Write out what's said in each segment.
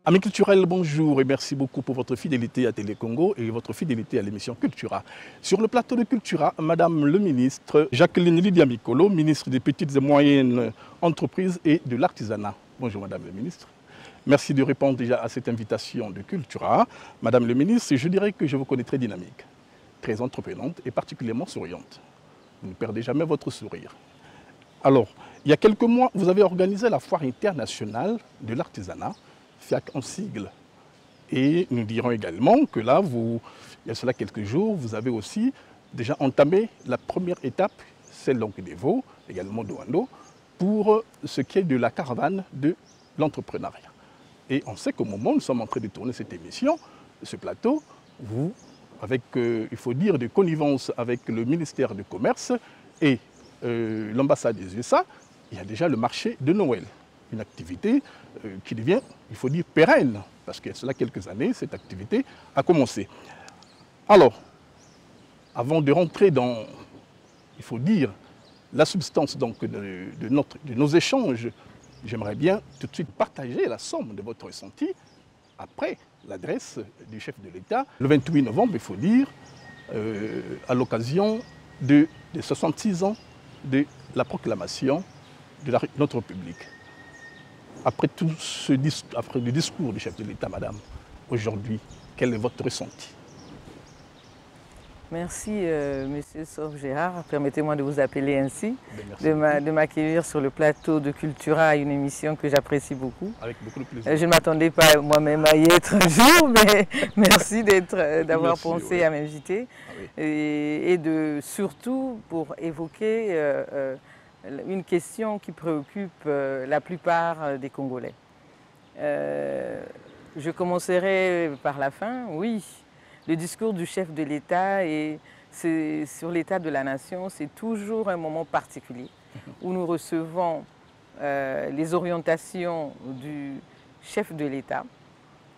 Amis culturels, bonjour et merci beaucoup pour votre fidélité à Télé Congo et votre fidélité à l'émission Cultura. Sur le plateau de Cultura, Madame le ministre Jacqueline Lydia Mikolo, ministre des Petites et Moyennes Entreprises et de l'Artisanat. Bonjour Madame le ministre. Merci de répondre déjà à cette invitation de Cultura. Madame le ministre, je dirais que je vous connais très dynamique, très entreprenante et particulièrement souriante. Vous ne perdez jamais votre sourire. Alors, il y a quelques mois, vous avez organisé la Foire internationale de l'artisanat, FIAC en sigle. Et nous dirons également que là, il y a cela quelques jours, vous avez aussi déjà entamé la première étape, celle donc des Vaux, également d'Oando, pour ce qui est de la caravane de l'entrepreneuriat. Et on sait qu'au moment où nous sommes en train de tourner cette émission, ce plateau, vous, avec, il faut dire, de connivence avec le ministère du Commerce et l'ambassade des USA, il y a déjà le marché de Noël. Une activité qui devient, il faut dire, pérenne, parce qu'il y a cela quelques années, cette activité a commencé. Alors, avant de rentrer dans, il faut dire, la substance donc, de nos échanges, j'aimerais bien tout de suite partager la somme de votre ressenti après l'adresse du chef de l'État, le 28 novembre, il faut dire, à l'occasion des 66 ans de la proclamation de notre République. Après tout après le discours du chef de l'État, Madame, aujourd'hui, quel est votre ressenti? Merci, Monsieur Sauf Gérard. Permettez-moi de vous appeler ainsi, de m'accueillir sur le plateau de Cultura, une émission que j'apprécie beaucoup. Avec beaucoup de plaisir. Je ne m'attendais pas moi-même à y être un jour, mais merci d'avoir pensé à m'inviter. Oui. Et surtout pour évoquer une question qui préoccupe la plupart des Congolais. Je commencerai par la fin, oui. Le discours du chef de l'État et sur l'état de la nation, c'est toujours un moment particulier où nous recevons les orientations du chef de l'État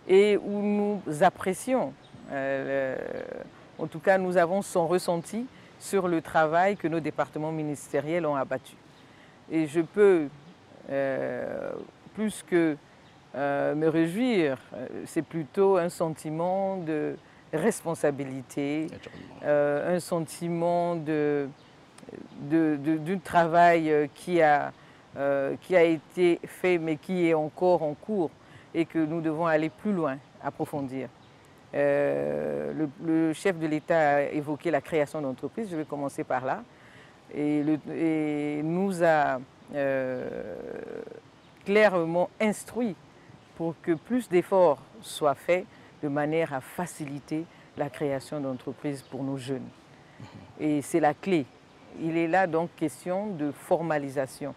et où nous apprécions, en tout cas nous avons son ressenti sur le travail que nos départements ministériels ont abattu. Et je peux, plus que me réjouir, c'est plutôt un sentiment de responsabilité, un sentiment d'un travail qui a été fait mais qui est encore en cours et que nous devons aller plus loin, approfondir. Le chef de l'État a évoqué la création d'entreprises, je vais commencer par là, et nous a clairement instruit pour que plus d'efforts soient faits de manière à faciliter la création d'entreprises pour nos jeunes. Et c'est la clé. Il est là donc question de formalisation,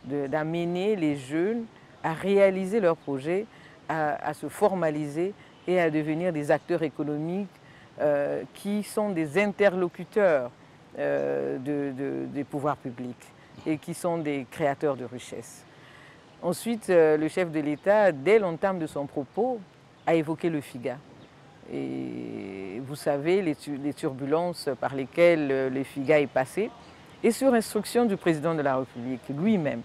d'amener les jeunes à réaliser leurs projets, à se formaliser et à devenir des acteurs économiques qui sont des interlocuteurs des pouvoirs publics et qui sont des créateurs de richesses. Ensuite, le chef de l'État, dès l'entame de son propos, a évoqué le FIGA. Et vous savez les turbulences par lesquelles le FIGA est passé. Et sur instruction du président de la République lui-même,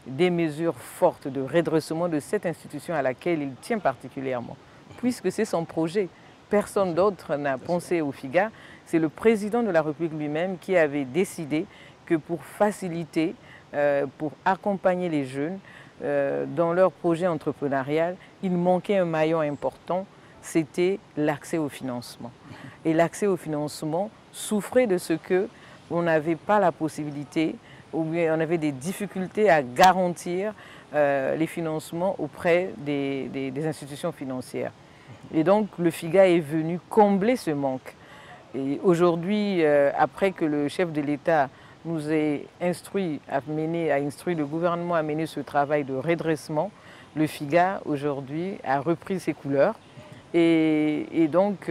des mesures fortes de redressement de cette institution à laquelle il tient particulièrement, puisque c'est son projet. Personne d'autre n'a pensé au FIGA. C'est le président de la République lui-même qui avait décidé que pour faciliter, pour accompagner les jeunes dans leur projet entrepreneurial, il manquait un maillon important, c'était l'accès au financement. Et l'accès au financement souffrait de ce qu'on n'avait pas la possibilité, ou bien on avait des difficultés à garantir les financements auprès des institutions financières. Et donc le FIGA est venu combler ce manque. Et aujourd'hui, après que le chef de l'État nous a instruit le gouvernement à mener ce travail de redressement, le FIGA aujourd'hui a repris ses couleurs et donc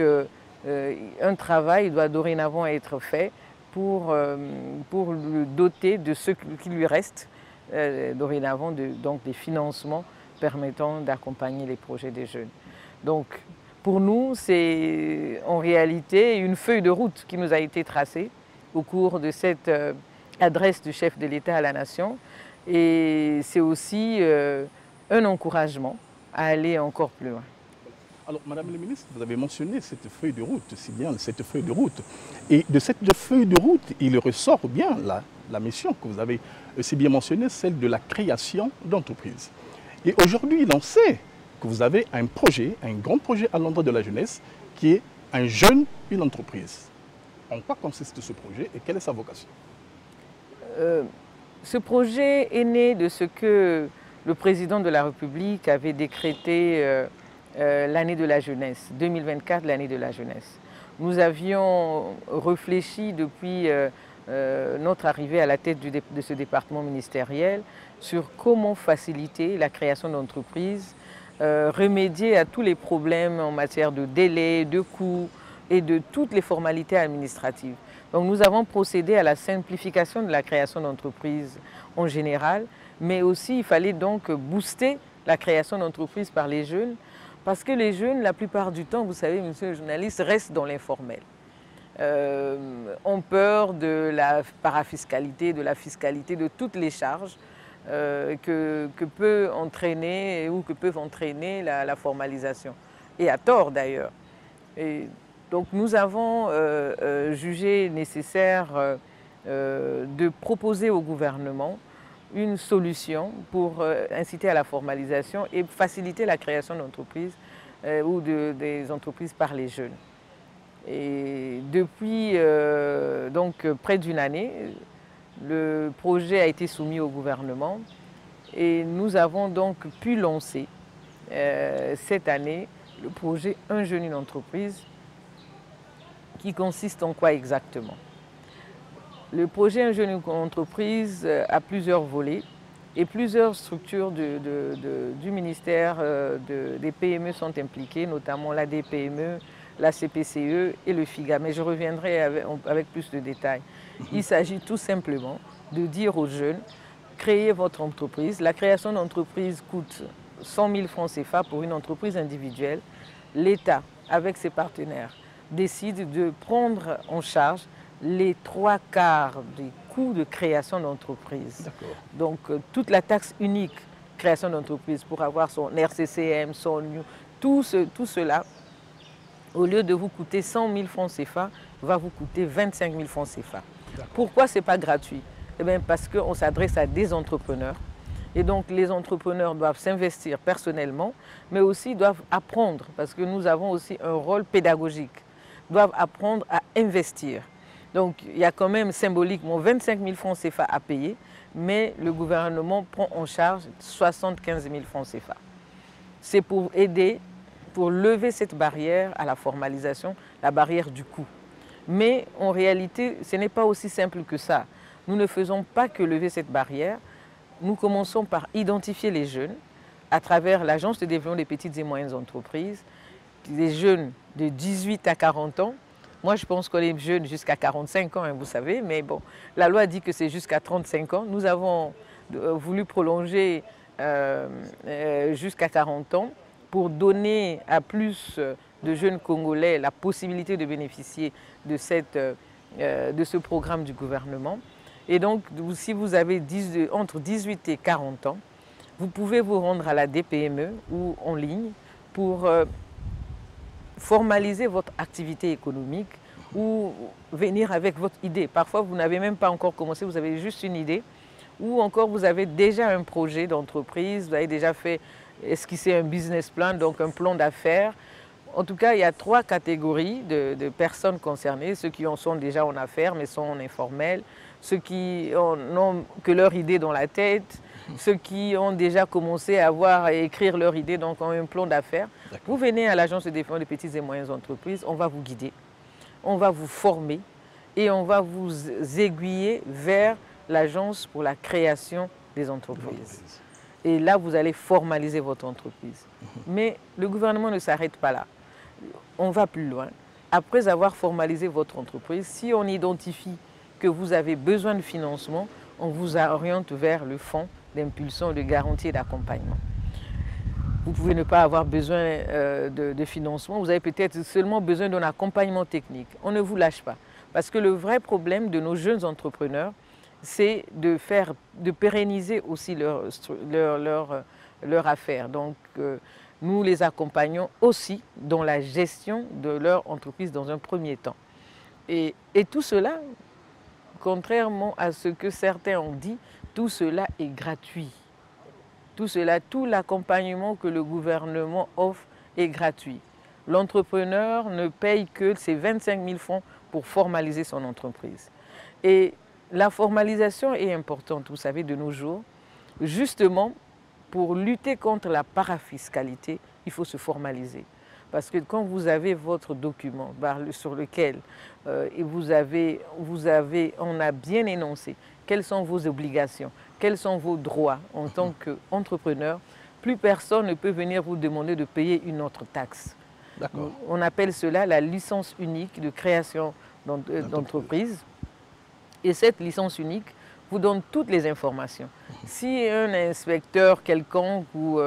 un travail doit dorénavant être fait pour le doter de ce qui lui reste dorénavant donc des financements permettant d'accompagner les projets des jeunes. Donc pour nous, c'est en réalité une feuille de route qui nous a été tracée au cours de cette adresse du chef de l'État à la nation. Et c'est aussi un encouragement à aller encore plus loin. Alors, Madame la ministre, vous avez mentionné cette feuille de route, c'est bien cette feuille de route. Et de cette feuille de route, il ressort bien la mission que vous avez aussi bien mentionnée, celle de la création d'entreprises. Et aujourd'hui, on sait que vous avez un projet, un grand projet à l'endroit de la jeunesse, qui est un jeune, une entreprise. En quoi consiste ce projet et quelle est sa vocation? Ce projet est né de ce que le président de la République avait décrété l'année de la jeunesse, 2024, l'année de la jeunesse. Nous avions réfléchi depuis notre arrivée à la tête de ce département ministériel sur comment faciliter la création d'entreprises, remédier à tous les problèmes en matière de délai, de coûts et de toutes les formalités administratives. Donc nous avons procédé à la simplification de la création d'entreprises en général, mais aussi il fallait donc booster la création d'entreprises par les jeunes, parce que les jeunes, la plupart du temps, vous savez, monsieur le journaliste, restent dans l'informel. Ont peur de la parafiscalité, de la fiscalité, de toutes les charges que peut entraîner ou que peuvent entraîner la formalisation. Et à tort d'ailleurs. Donc nous avons jugé nécessaire de proposer au gouvernement une solution pour inciter à la formalisation et faciliter la création d'entreprises ou des entreprises par les jeunes. Et depuis donc près d'une année, le projet a été soumis au gouvernement et nous avons donc pu lancer cette année le projet Un jeune, une entreprise, qui consiste en quoi exactement? Le projet Un jeune, une entreprise a plusieurs volets et plusieurs structures du ministère des PME sont impliquées, notamment la DPME, la CPCE et le FIGA, mais je reviendrai avec plus de détails. Il s'agit tout simplement de dire aux jeunes, créez votre entreprise. La création d'entreprise coûte 100 000 francs CFA pour une entreprise individuelle. L'État, avec ses partenaires, décide de prendre en charge les 3/4 des coûts de création d'entreprise. Donc toute la taxe unique création d'entreprise pour avoir son RCCM, son NU, tout cela, au lieu de vous coûter 100 000 francs CFA, va vous coûter 25 000 francs CFA. Pourquoi ce n'est pas gratuit? Eh bien, parce qu'on s'adresse à des entrepreneurs. Et donc les entrepreneurs doivent s'investir personnellement, mais aussi doivent apprendre, parce que nous avons aussi un rôle pédagogique, doivent apprendre à investir. Donc il y a quand même symboliquement 25 000 francs CFA à payer, mais le gouvernement prend en charge 75 000 francs CFA. C'est pour aider, pour lever cette barrière à la formalisation, la barrière du coût. Mais en réalité, ce n'est pas aussi simple que ça. Nous ne faisons pas que lever cette barrière. Nous commençons par identifier les jeunes à travers l'Agence de développement des petites et moyennes entreprises, des jeunes de 18 à 40 ans. Moi, je pense qu'on est jeunes jusqu'à 45 ans, hein, vous savez, mais bon, la loi dit que c'est jusqu'à 35 ans. Nous avons voulu prolonger jusqu'à 40 ans pour donner à plus de jeunes Congolais la possibilité de bénéficier de ce programme du gouvernement. Et donc, si vous avez entre 18 et 40 ans, vous pouvez vous rendre à la DPME ou en ligne pour formaliser votre activité économique ou venir avec votre idée. Parfois, vous n'avez même pas encore commencé, vous avez juste une idée, ou encore vous avez déjà un projet d'entreprise, vous avez déjà fait esquisser un business plan, donc un plan d'affaires. En tout cas, il y a 3 catégories de personnes concernées, ceux qui en sont déjà en affaires mais sont en informel, ceux qui n'ont que leur idée dans la tête, ceux qui ont déjà commencé à écrire leur idée, donc ont un plan d'affaires. Vous venez à l'Agence de développement des petites et moyennes entreprises, on va vous guider, on va vous former et on va vous aiguiller vers l'Agence pour la création des entreprises. Et là, vous allez formaliser votre entreprise. Mais le gouvernement ne s'arrête pas là. On va plus loin. Après avoir formalisé votre entreprise, si on identifie que vous avez besoin de financement, on vous oriente vers le fonds d'impulsion, de garantie et d'accompagnement. Vous pouvez ne pas avoir besoin de financement, vous avez peut-être seulement besoin d'un accompagnement technique. On ne vous lâche pas. Parce que le vrai problème de nos jeunes entrepreneurs, c'est de pérenniser aussi leur affaire. Donc, nous les accompagnons aussi dans la gestion de leur entreprise dans un premier temps. Et tout cela, contrairement à ce que certains ont dit, tout cela est gratuit. Tout cela, tout l'accompagnement que le gouvernement offre est gratuit. L'entrepreneur ne paye que ses 25 000 francs pour formaliser son entreprise. Et la formalisation est importante, vous savez, de nos jours. Justement, pour lutter contre la parafiscalité, il faut se formaliser. Parce que quand vous avez votre document sur lequel on a bien énoncé quelles sont vos obligations, quels sont vos droits en tant qu'entrepreneur, plus personne ne peut venir vous demander de payer une autre taxe. On appelle cela la licence unique de création d'entreprise. Et cette licence unique vous donne toutes les informations. Si un inspecteur quelconque ou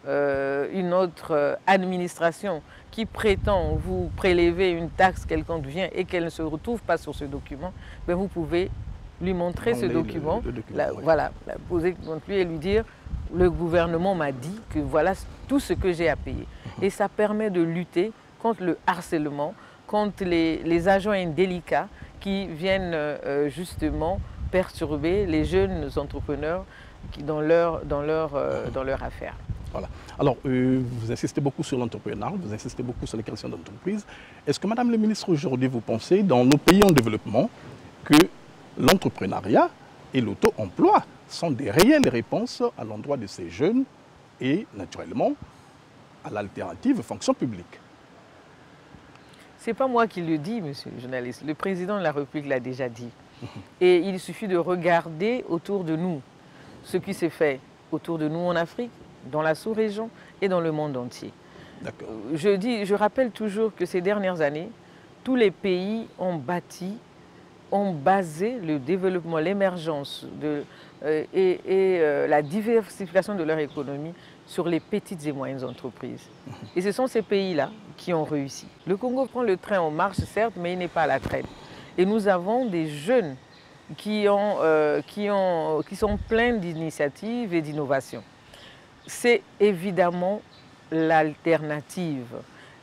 une autre administration qui prétend vous prélever une taxe quelconque vient et qu'elle ne se retrouve pas sur ce document, ben vous pouvez lui montrer ce document, voilà, poser contre lui et lui dire « le gouvernement m'a dit que voilà tout ce que j'ai à payer ». Et ça permet de lutter contre le harcèlement, contre les agents indélicats qui viennent justement perturber les jeunes entrepreneurs dans leur affaire. Voilà. Alors, vous insistez beaucoup sur l'entrepreneuriat, vous insistez beaucoup sur la création d'entreprises. Est-ce que, Madame la Ministre, aujourd'hui, vous pensez, dans nos pays en développement, que l'entrepreneuriat et l'auto-emploi sont des réelles réponses à l'endroit de ces jeunes et, naturellement, à l'alternative fonction publique? Ce n'est pas moi qui le dis, monsieur le journaliste. Le président de la République l'a déjà dit. Et il suffit de regarder autour de nous ce qui s'est fait autour de nous en Afrique, dans la sous-région et dans le monde entier. Je rappelle toujours que ces dernières années, tous les pays ont basé le développement, l'émergence et la diversification de leur économie sur les petites et moyennes entreprises. Et ce sont ces pays-là qui ont réussi. Le Congo prend le train en marche, certes, mais il n'est pas à la traîne. Et nous avons des jeunes qui sont pleins d'initiatives et d'innovations. C'est évidemment l'alternative.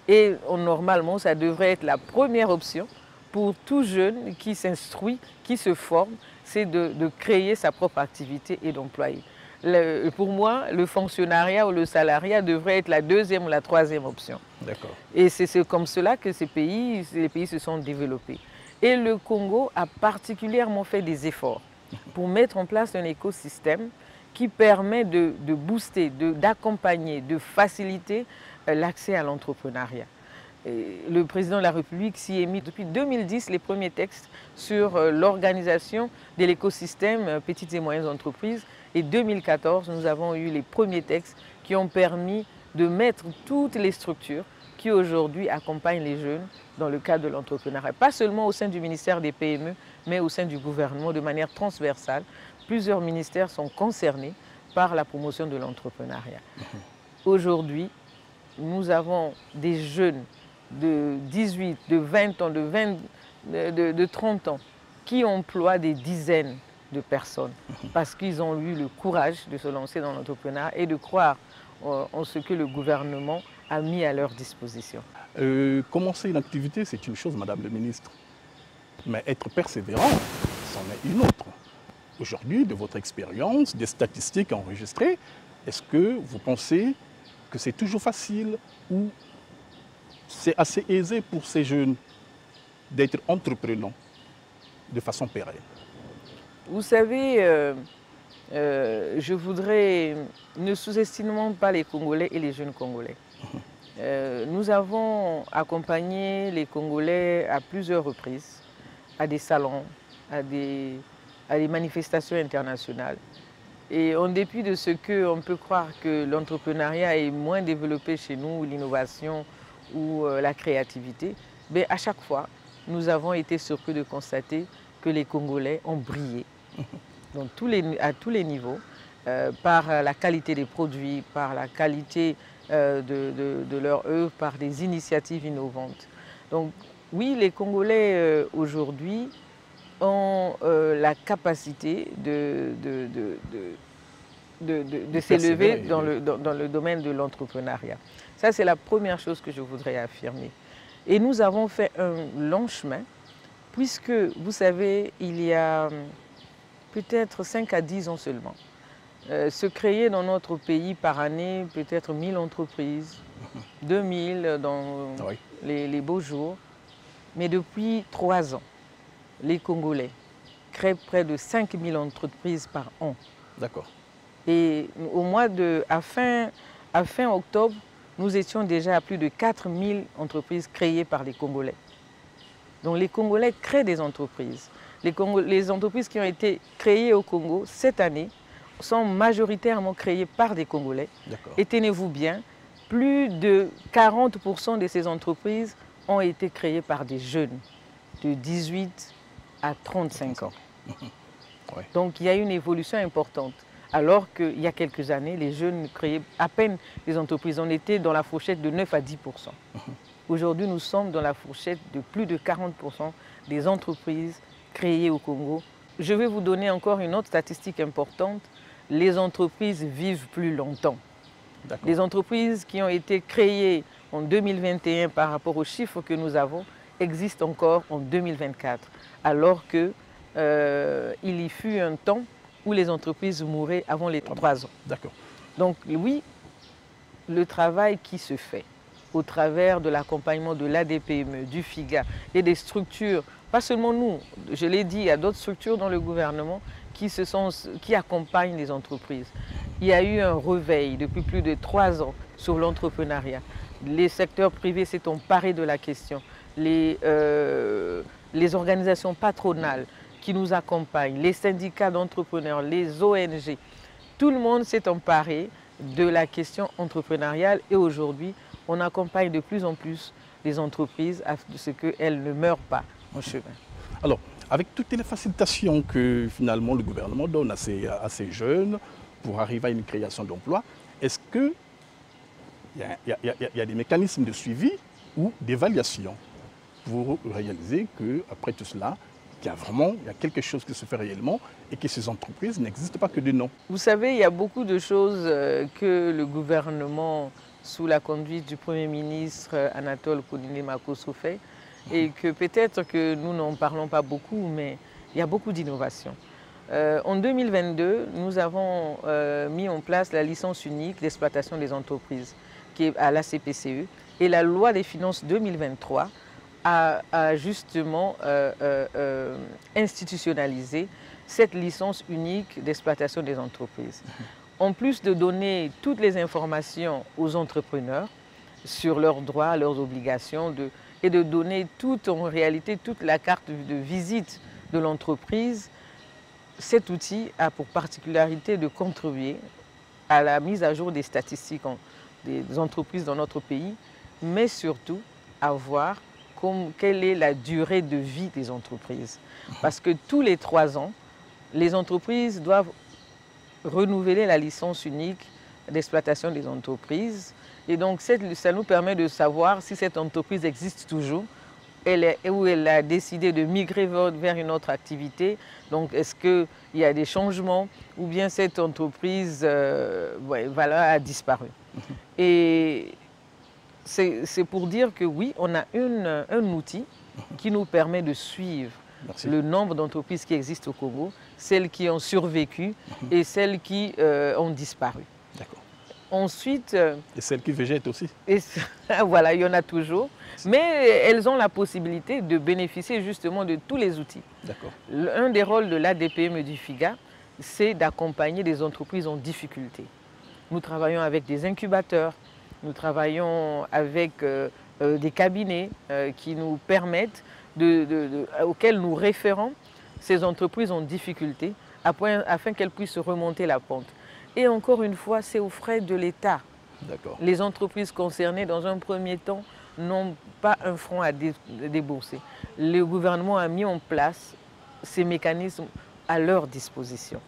Et normalement, ça devrait être la première option pour tout jeune qui s'instruit, qui se forme, c'est de créer sa propre activité et d'employer. Pour moi, le fonctionnariat ou le salariat devrait être la deuxième ou la troisième option. Et c'est comme cela que les pays se sont développés. Et le Congo a particulièrement fait des efforts pour mettre en place un écosystème qui permet de booster, d'accompagner, de faciliter l'accès à l'entrepreneuriat. Le président de la République s'y est mis depuis 2010 les premiers textes sur l'organisation de l'écosystème petites et moyennes entreprises. Et 2014, nous avons eu les premiers textes qui ont permis de mettre toutes les structures qui aujourd'hui accompagnent les jeunes dans le cadre de l'entrepreneuriat. Pas seulement au sein du ministère des PME, mais au sein du gouvernement de manière transversale. Plusieurs ministères sont concernés par la promotion de l'entrepreneuriat. Aujourd'hui, nous avons des jeunes de 18, de 20 ans, de 30 ans qui emploient des dizaines de personnes parce qu'ils ont eu le courage de se lancer dans l'entrepreneuriat et de croire en ce que le gouvernement a mis à leur disposition. Commencer une activité, c'est une chose, Madame la Ministre. Mais être persévérant, c'en est une autre. Aujourd'hui, de votre expérience, des statistiques enregistrées, est-ce que vous pensez que c'est toujours facile ou c'est assez aisé pour ces jeunes d'être entreprenants de façon pérenne? Vous savez, je voudrais, ne sous-estimons pas les Congolais et les jeunes Congolais. Nous avons accompagné les Congolais à plusieurs reprises, à des salons, à des manifestations internationales. Et en dépit de ce qu'on peut croire que l'entrepreneuriat est moins développé chez nous, l'innovation ou la créativité, mais à chaque fois, nous avons été surpris de constater que les Congolais ont brillé à tous les niveaux, par la qualité des produits, par la qualité de leur œuvre, par des initiatives innovantes. Donc oui, les Congolais aujourd'hui ont la capacité de s'élever dans le domaine de l'entrepreneuriat. Ça, c'est la première chose que je voudrais affirmer. Et nous avons fait un long chemin, puisque, vous savez, il y a peut-être 5 à 10 ans seulement, se créer dans notre pays par année peut-être 1000 entreprises, 2000 dans les beaux jours. Mais depuis 3 ans, les Congolais créent près de 5000 entreprises par an. D'accord. Et à fin octobre, nous étions déjà à plus de 4000 entreprises créées par les Congolais. Donc les Congolais créent des entreprises. Les entreprises qui ont été créées au Congo cette année sont majoritairement créées par des Congolais. Et tenez-vous bien, plus de 40% de ces entreprises ont été créées par des jeunes de 18 à 35 ans. Ouais. Donc il y a une évolution importante. Alors qu'il y a quelques années, les jeunes créaient à peine des entreprises. On était dans la fourchette de 9 à 10%. Aujourd'hui, nous sommes dans la fourchette de plus de 40% des entreprises créées au Congo. Je vais vous donner encore une autre statistique importante. Les entreprises vivent plus longtemps. Les entreprises qui ont été créées en 2021 par rapport aux chiffres que nous avons existent encore en 2024. Alors qu'il y fut un temps où les entreprises mouraient avant les 3 ans. D'accord. Donc oui, le travail qui se fait au travers de l'accompagnement de l'ADPME, du FIGA et des structures, pas seulement nous, je l'ai dit, il y a d'autres structures dans le gouvernement qui accompagnent les entreprises. Il y a eu un réveil depuis plus de 3 ans sur l'entrepreneuriat. Les secteurs privés s'est emparés de la question. Les organisations patronales qui nous accompagnent, les syndicats d'entrepreneurs, les ONG, tout le monde s'est emparé de la question entrepreneuriale et aujourd'hui, on accompagne de plus en plus les entreprises à ce qu'elles ne meurent pas en chemin. Alors, avec toutes les facilitations que finalement le gouvernement donne à ces jeunes pour arriver à une création d'emplois, est-ce qu'il y a des mécanismes de suivi ou d'évaluation pour réaliser qu'après tout cela, il y a quelque chose qui se fait réellement et que ces entreprises n'existent pas que de nom? Vous savez, il y a beaucoup de choses que le gouvernement, sous la conduite du Premier ministre Anatole Kouninemakosso fait, et que peut-être que nous n'en parlons pas beaucoup, mais il y a beaucoup d'innovations. En 2022, nous avons mis en place la licence unique d'exploitation des entreprises, qui est à la CPCE, et la loi des finances 2023 a justement institutionnalisé cette licence unique d'exploitation des entreprises. En plus de donner toutes les informations aux entrepreneurs sur leurs droits, leurs obligations, et de donner en réalité toute la carte de visite de l'entreprise, cet outil a pour particularité de contribuer à la mise à jour des statistiques des entreprises dans notre pays, mais surtout à voir quelle est la durée de vie des entreprises. Parce que tous les 3 ans, les entreprises doivent renouveler la licence unique d'exploitation des entreprises. Et donc, ça nous permet de savoir si cette entreprise existe toujours, où elle a décidé de migrer vers une autre activité. Donc, est-ce qu'il y a des changements ou bien cette entreprise a disparu. Et c'est pour dire que oui, on a un outil qui nous permet de suivre le nombre d'entreprises qui existent au Congo, celles qui ont survécu et celles qui ont disparu. D'accord. Ensuite... et celles qui végètent aussi. Voilà, il y en a toujours. Mais elles ont la possibilité de bénéficier justement de tous les outils. D'accord. Un des rôles de l'ADPME du FIGA, c'est d'accompagner des entreprises en difficulté. Nous travaillons avec des incubateurs, nous travaillons avec des cabinets qui nous permettent, auxquels nous référons ces entreprises en difficulté afin qu'elles puissent remonter la pente. Et encore une fois, c'est aux frais de l'État. Les entreprises concernées, dans un premier temps, n'ont pas un franc à débourser. Le gouvernement a mis en place ces mécanismes à leur disposition.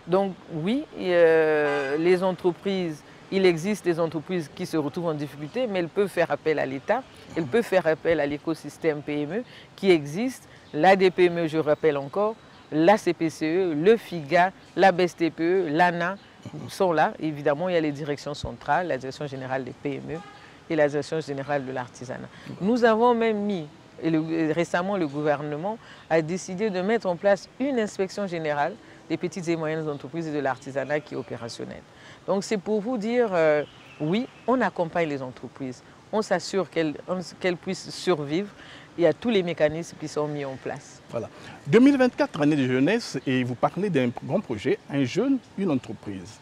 Donc oui, les entreprises, il existe des entreprises qui se retrouvent en difficulté, mais elles peuvent faire appel à l'État, elles peuvent faire appel à l'écosystème PME qui existe, l'ADPME, je rappelle encore, la CPCE, le FIGA, la BSTPE, l'ANA, sont là. Évidemment, il y a les directions centrales, la direction générale des PME et la direction générale de l'artisanat. Nous avons même mis, récemment le gouvernement a décidé de mettre en place une inspection générale des petites et moyennes entreprises et de l'artisanat qui est opérationnelle. Donc c'est pour vous dire, oui, on accompagne les entreprises, on s'assure qu'elles puissent survivre. Il y a tous les mécanismes qui sont mis en place. Voilà. 2024, année de jeunesse, et vous parlez d'un grand projet, un jeune, une entreprise.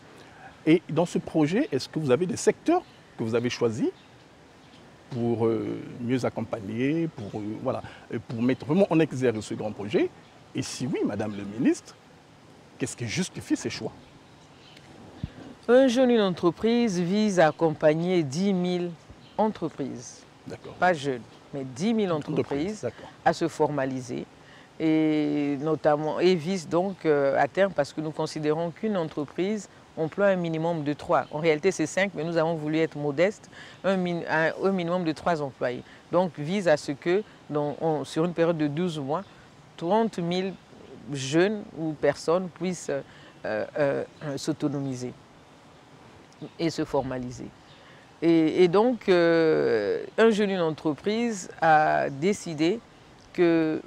Et dans ce projet, est-ce que vous avez des secteurs que vous avez choisis pour mieux accompagner, pour mettre vraiment en exergue ce grand projet? Et si oui, Madame le ministre, qu'est-ce qui justifie ces choix? Un jeune, une entreprise vise à accompagner 10 000 entreprises. Pas jeunes, mais 10 000 entreprises à se formaliser. Et notamment, et vise donc à terme, parce que nous considérons qu'une entreprise emploie un minimum de 3. En réalité, c'est 5, mais nous avons voulu être modestes, un minimum de 3 employés. Donc, vise à ce que, sur une période de 12 mois, 30 000 jeunes ou personnes puissent s'autonomiser et se formaliser. Et donc, un jeune, une entreprise a décidé que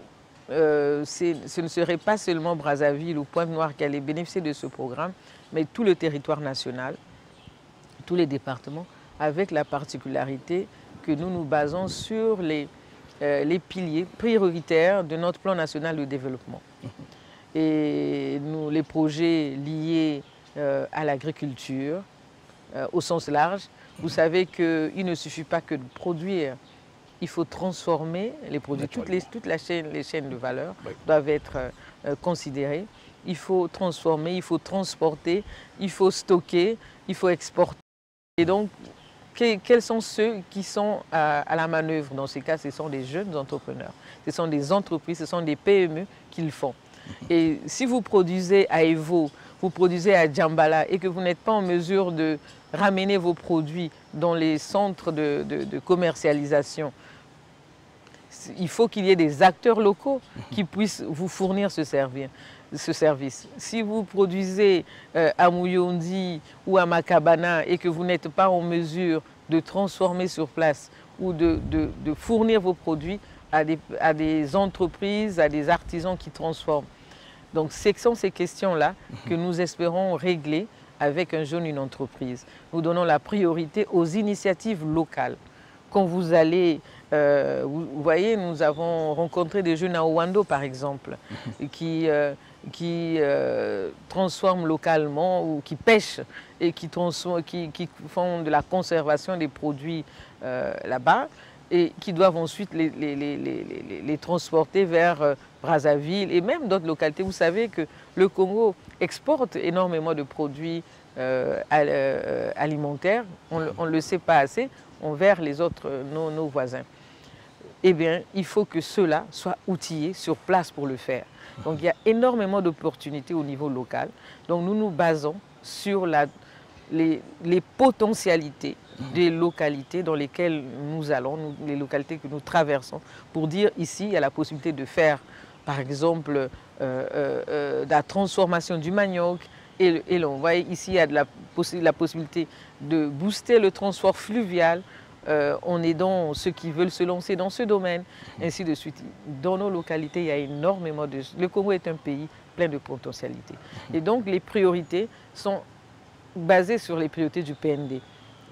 ce ne serait pas seulement Brazzaville ou Pointe-Noire qui allait bénéficier de ce programme, mais tout le territoire national, tous les départements, avec la particularité que nous nous basons sur les piliers prioritaires de notre plan national de développement. Et les projets liés à l'agriculture, au sens large, vous savez qu'il ne suffit pas que de produire, il faut transformer les produits. Toutes les chaînes de valeur doivent être considérées. Il faut transformer, il faut transporter, il faut stocker, il faut exporter. Et donc, quels sont ceux qui sont à la manœuvre? Dans ces cas, ce sont des jeunes entrepreneurs, ce sont des entreprises, ce sont des PME qui le font. Et si vous produisez à Evo, vous produisez à Djambala et que vous n'êtes pas en mesure de ramener vos produits dans les centres de commercialisation, il faut qu'il y ait des acteurs locaux qui puissent vous fournir ce service. Si vous produisez à Mouyondi ou à Makabana et que vous n'êtes pas en mesure de transformer sur place ou de fournir vos produits à des entreprises, à des artisans qui transforment. Donc ce sont ces questions-là que nous espérons régler avec un jeune, une entreprise. Nous donnons la priorité aux initiatives locales. Quand vous allez, vous voyez, nous avons rencontré des jeunes à Owando, par exemple, qui transforment localement ou qui pêchent et qui font de la conservation des produits là-bas et qui doivent ensuite les transporter vers Brazzaville et même d'autres localités. Vous savez que le Congo exporte énormément de produits alimentaires, on ne le sait pas assez, vers les autres, nos voisins. Eh bien, il faut que ceux-là soient outillés sur place pour le faire. Donc, il y a énormément d'opportunités au niveau local. Donc, nous nous basons sur les potentialités des localités dans lesquelles nous allons, les localités que nous traversons, pour dire ici, il y a la possibilité de faire, par exemple, la transformation du manioc. Et l'on voit ici, il y a la possibilité de booster le transport fluvial en aidant ceux qui veulent se lancer dans ce domaine, ainsi de suite. Dans nos localités, il y a énormément de... Le Congo est un pays plein de potentialités. Et donc, les priorités sont basées sur les priorités du PND.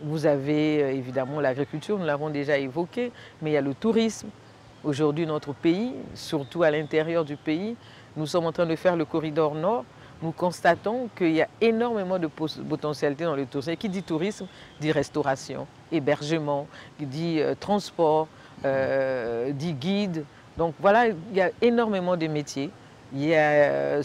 Vous avez évidemment l'agriculture, nous l'avons déjà évoqué, mais il y a le tourisme. Aujourd'hui, notre pays, surtout à l'intérieur du pays, nous sommes en train de faire le corridor nord. Nous constatons qu'il y a énormément de potentialités dans le tourisme. Et qui dit tourisme, dit restauration, hébergement, dit transport, dit guide. Donc voilà, il y a énormément de métiers. Il y a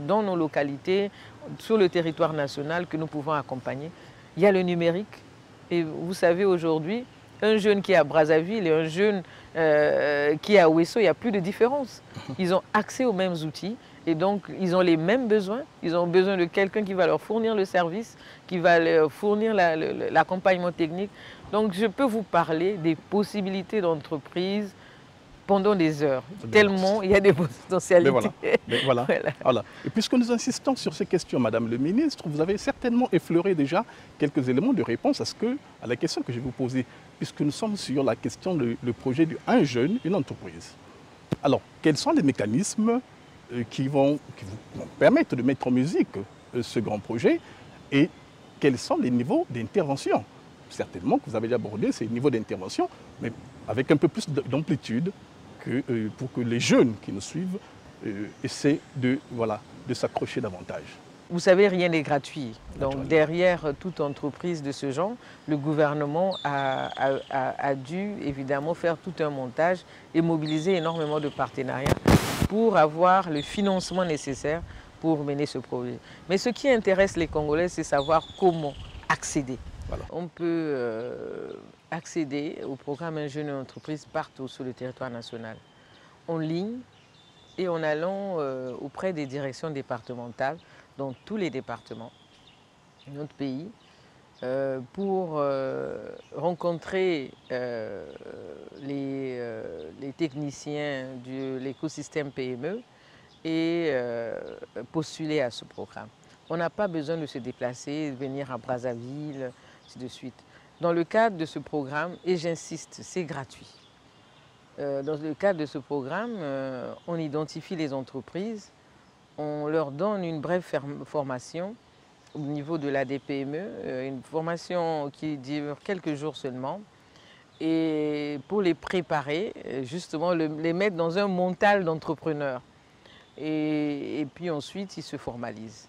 dans nos localités, sur le territoire national que nous pouvons accompagner. Il y a le numérique. Et vous savez, aujourd'hui, un jeune qui est à Brazzaville et un jeune qui est à Ouesso, il n'y a plus de différence. Ils ont accès aux mêmes outils. Et donc, ils ont les mêmes besoins. Ils ont besoin de quelqu'un qui va leur fournir le service, qui va leur fournir l'accompagnement technique. Donc, je peux vous parler des possibilités d'entreprise pendant des heures, Mais tellement il y a des potentialités. Mais voilà. Voilà. Et puisque nous insistons sur ces questions, Madame le ministre, vous avez certainement effleuré déjà quelques éléments de réponse à la question que je vais vous poser, puisque nous sommes sur la question le projet de un jeune, une entreprise. Alors, quels sont les mécanismes qui vont permettre de mettre en musique ce grand projet et quels sont les niveaux d'intervention? Certainement que vous avez déjà abordé ces niveaux d'intervention, mais avec un peu plus d'amplitude pour que les jeunes qui nous suivent essaient de s'accrocher davantage. Vous savez, rien n'est gratuit. Donc Naturellement. derrière toute entreprise de ce genre, le gouvernement a dû évidemment faire tout un montage et mobiliser énormément de partenariats pour avoir le financement nécessaire pour mener ce projet. Mais ce qui intéresse les Congolais, c'est savoir comment accéder. Voilà. On peut accéder au programme Un jeune entreprise partout sur le territoire national, en ligne et en allant auprès des directions départementales dans tous les départements de notre pays pour rencontrer les techniciens de l'écosystème PME et postuler à ce programme. On n'a pas besoin de se déplacer, de venir à Brazzaville, ainsi de suite. Dans le cadre de ce programme, et j'insiste, c'est gratuit. Dans le cadre de ce programme, on identifie les entreprises, on leur donne une brève formation au niveau de la DPME, une formation qui dure quelques jours seulement, et pour les préparer, justement, les mettre dans un mental d'entrepreneur. Et puis ensuite, ils se formalisent.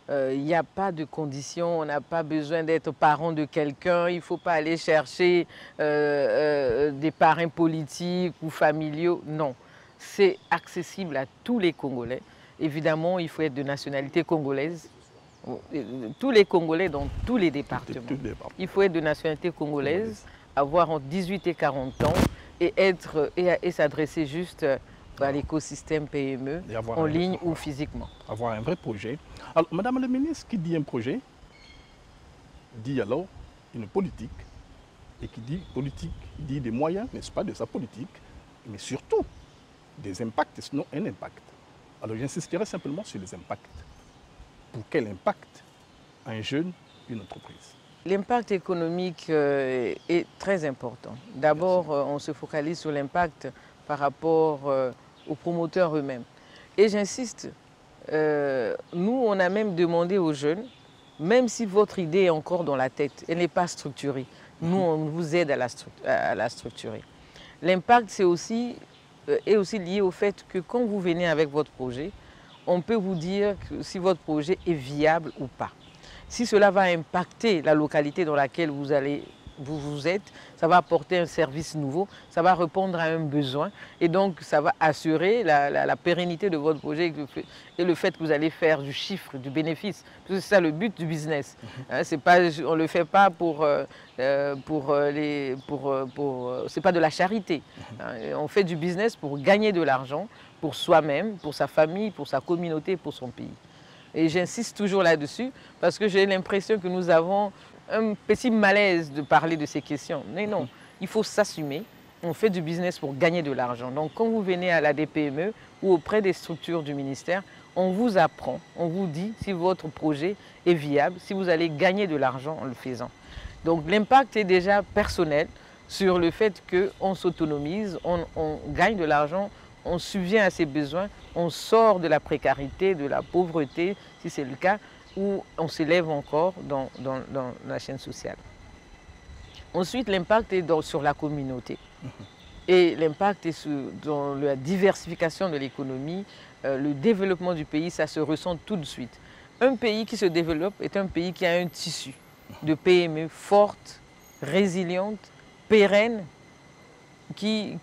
Il n'y a pas de conditions, on n'a pas besoin d'être parent de quelqu'un, il ne faut pas aller chercher des parrains politiques ou familiaux, non. C'est accessible à tous les Congolais. Évidemment, il faut être de nationalité congolaise. Tous les Congolais dans tous les départements. Il faut être de nationalité congolaise, avoir entre 18 et 40 ans et s'adresser juste à l'écosystème PME, en ligne ou physiquement. Avoir un vrai projet. Alors, Madame la ministre, qui dit un projet, dit alors une politique. Et qui dit politique, dit des moyens, n'est-ce pas, de sa politique, mais surtout des impacts, sinon un impact. Alors, j'insisterai simplement sur les impacts. Pour quel impact un jeune, une entreprise? L'impact économique est très important. D'abord, on se focalise sur l'impact par rapport aux promoteurs eux-mêmes. Et j'insiste, nous, on a même demandé aux jeunes, même si votre idée est encore dans la tête, elle n'est pas structurée, nous, on vous aide à la structurer. L'impact est aussi lié au fait que quand vous venez avec votre projet, on peut vous dire si votre projet est viable ou pas. Si cela va impacter la localité dans laquelle vous êtes, ça va apporter un service nouveau, ça va répondre à un besoin et donc ça va assurer la pérennité de votre projet et le fait que vous allez faire du chiffre, du bénéfice. C'est ça le but du business. Hein, on ne le fait pas c'est pas de la charité. Hein, on fait du business pour gagner de l'argent pour soi-même, pour sa famille, pour sa communauté, pour son pays. Et j'insiste toujours là-dessus parce que j'ai l'impression que nous avons un petit malaise de parler de ces questions. Mais non, il faut s'assumer. On fait du business pour gagner de l'argent. Donc quand vous venez à la DPME ou auprès des structures du ministère, on vous apprend, on vous dit si votre projet est viable, si vous allez gagner de l'argent en le faisant. Donc l'impact est déjà personnel sur le fait qu'on s'autonomise, on gagne de l'argent, on subvient à ses besoins, on sort de la précarité, de la pauvreté, si c'est le cas, ou on s'élève encore dans la chaîne sociale. Ensuite, l'impact est sur la communauté. Et l'impact est dans la diversification de l'économie, le développement du pays, ça se ressent tout de suite. Un pays qui se développe est un pays qui a un tissu de PME forte, résiliente, pérenne, qui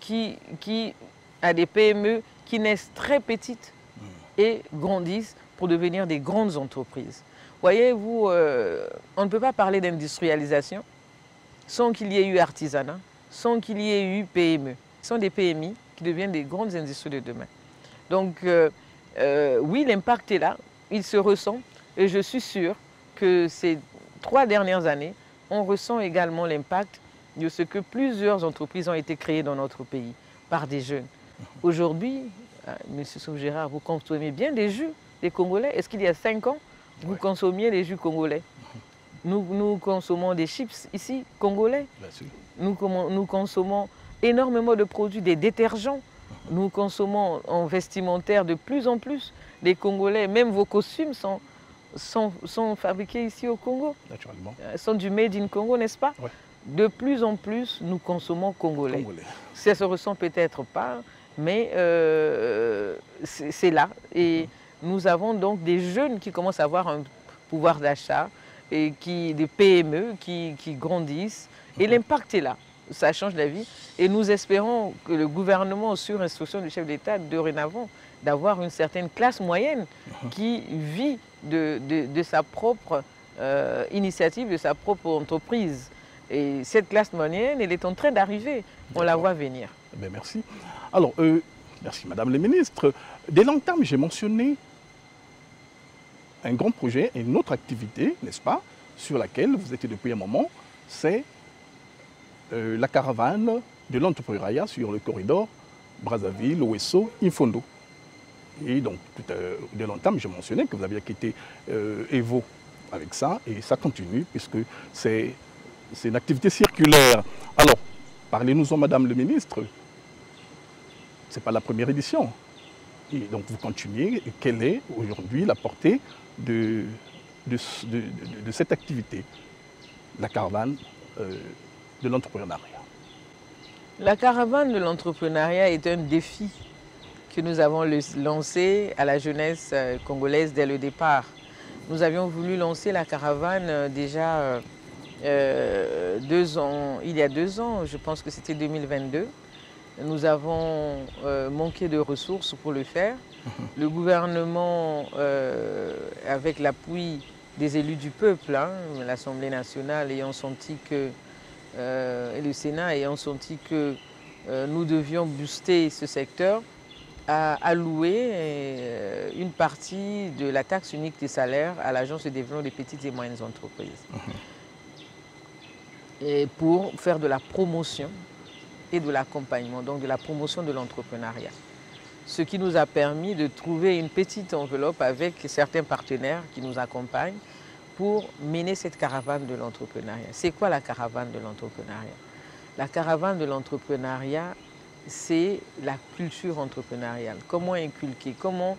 a des PME qui naissent très petites et grandissent pour devenir des grandes entreprises. Voyez-vous, on ne peut pas parler d'industrialisation sans qu'il y ait eu artisanat, sans qu'il y ait eu PME. Ce sont des PMI qui deviennent des grandes industries de demain. Donc, oui, l'impact est là, il se ressent et je suis sûre que ces 3 dernières années, on ressent également l'impact de ce que plusieurs entreprises ont été créées dans notre pays par des jeunes. Aujourd'hui, M. Souf-Gérard, vous consommez bien des jus des Congolais. Est-ce qu'il y a 5 ans, vous consommiez les jus congolais? Nous consommons des chips ici, congolais. Nous consommons énormément de produits, des détergents. Nous consommons en vestimentaire de plus en plus des Congolais. Même vos costumes sont fabriqués ici au Congo. Naturellement. Sont du made in Congo, n'est-ce pas? Ouais. De plus en plus, nous consommons congolais. Ça se ressent peut-être pas, mais c'est là. Et nous avons donc des jeunes qui commencent à avoir un pouvoir d'achat, et des PME qui grandissent. Et l'impact est là. Ça change la vie. Et nous espérons que le gouvernement, sur instruction du chef d'État, dorénavant, d'avoir une certaine classe moyenne qui vit de sa propre initiative, de sa propre entreprise. Et cette classe moyenne, elle est en train d'arriver. On la voit venir. Eh bien, merci. Alors, merci Madame la Ministre. Dès longtemps, j'ai mentionné un grand projet et une autre activité, n'est-ce pas, sur laquelle vous étiez depuis un moment, c'est la caravane de l'entrepreneuriat sur le corridor Brazzaville, Ouesso, Infondo. Et donc, dès longtemps, j'ai mentionné que vous aviez quitté Evo avec ça, et ça continue, puisque c'est une activité circulaire. Alors, parlez-nous-en, Madame le Ministre. Ce n'est pas la première édition. Et donc, vous continuez. Et quelle est aujourd'hui la portée de cette activité, la caravane de l'entrepreneuriat? La caravane de l'entrepreneuriat est un défi que nous avons lancé à la jeunesse congolaise dès le départ. Nous avions voulu lancer la caravane déjà il y a 2 ans, je pense que c'était 2022. Nous avons manqué de ressources pour le faire. Le gouvernement, avec l'appui des élus du peuple, l'Assemblée nationale ayant senti que, et le Sénat ayant senti que nous devions booster ce secteur, a alloué une partie de la taxe unique des salaires à l'Agence de développement des petites et moyennes entreprises. Et pour faire de la promotion et de l'accompagnement, donc de la promotion de l'entrepreneuriat. Ce qui nous a permis de trouver une petite enveloppe avec certains partenaires qui nous accompagnent pour mener cette caravane de l'entrepreneuriat. C'est quoi la caravane de l'entrepreneuriat? La caravane de l'entrepreneuriat, c'est la culture entrepreneuriale. Comment inculquer, comment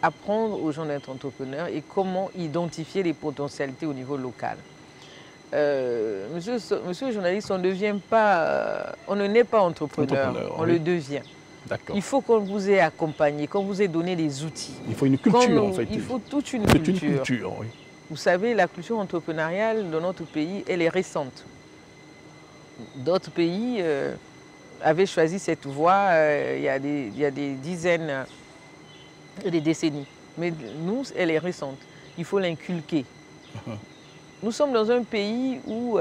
apprendre aux gens d'être entrepreneurs et comment identifier les potentialités au niveau local. Monsieur le journaliste, on ne naît pas entrepreneur, on le devient. Il faut qu'on vous ait accompagné, qu'on vous ait donné des outils. Il faut une culture en fait. Il faut toute une culture. Oui. Vous savez, la culture entrepreneuriale dans notre pays, elle est récente. D'autres pays avaient choisi cette voie il y a des dizaines et des décennies. Mais nous, elle est récente. Il faut l'inculquer. Nous sommes dans un pays où,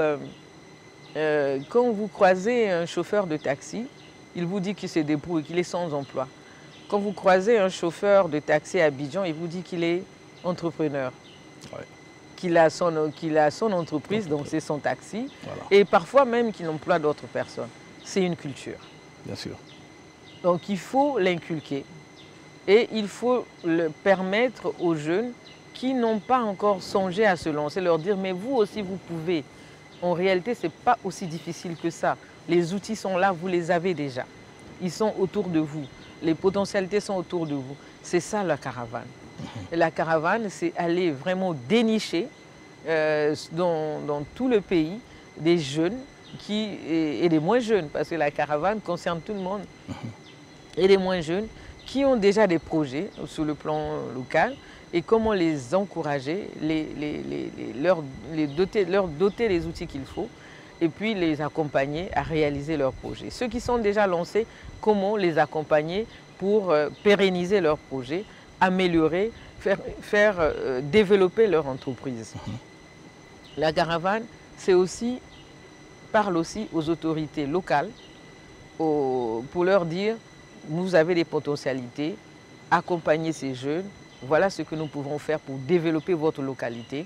quand vous croisez un chauffeur de taxi, il vous dit qu'il se débrouille, qu'il est sans emploi. Quand vous croisez un chauffeur de taxi à Abidjan, il vous dit qu'il est entrepreneur. Ouais. Qu'il a son entreprise, donc c'est son taxi. Voilà. Et parfois même qu'il emploie d'autres personnes. C'est une culture. Bien sûr. Donc il faut l'inculquer. Et il faut le permettre aux jeunes qui n'ont pas encore songé à se lancer, leur dire, mais vous aussi vous pouvez. En réalité, ce n'est pas aussi difficile que ça. Les outils sont là, vous les avez déjà. Ils sont autour de vous. Les potentialités sont autour de vous. C'est ça la caravane. Et la caravane, c'est aller vraiment dénicher dans tout le pays des jeunes et des moins jeunes, parce que la caravane concerne tout le monde, et des moins jeunes qui ont déjà des projets sur le plan local, et comment les encourager, leur doter les outils qu'il faut, et puis les accompagner à réaliser leurs projets. Ceux qui sont déjà lancés, comment les accompagner pour pérenniser leurs projets, améliorer, faire développer leur entreprise. La caravane, parle aussi aux autorités locales pour leur dire, vous avez des potentialités, accompagnez ces jeunes, voilà ce que nous pouvons faire pour développer votre localité.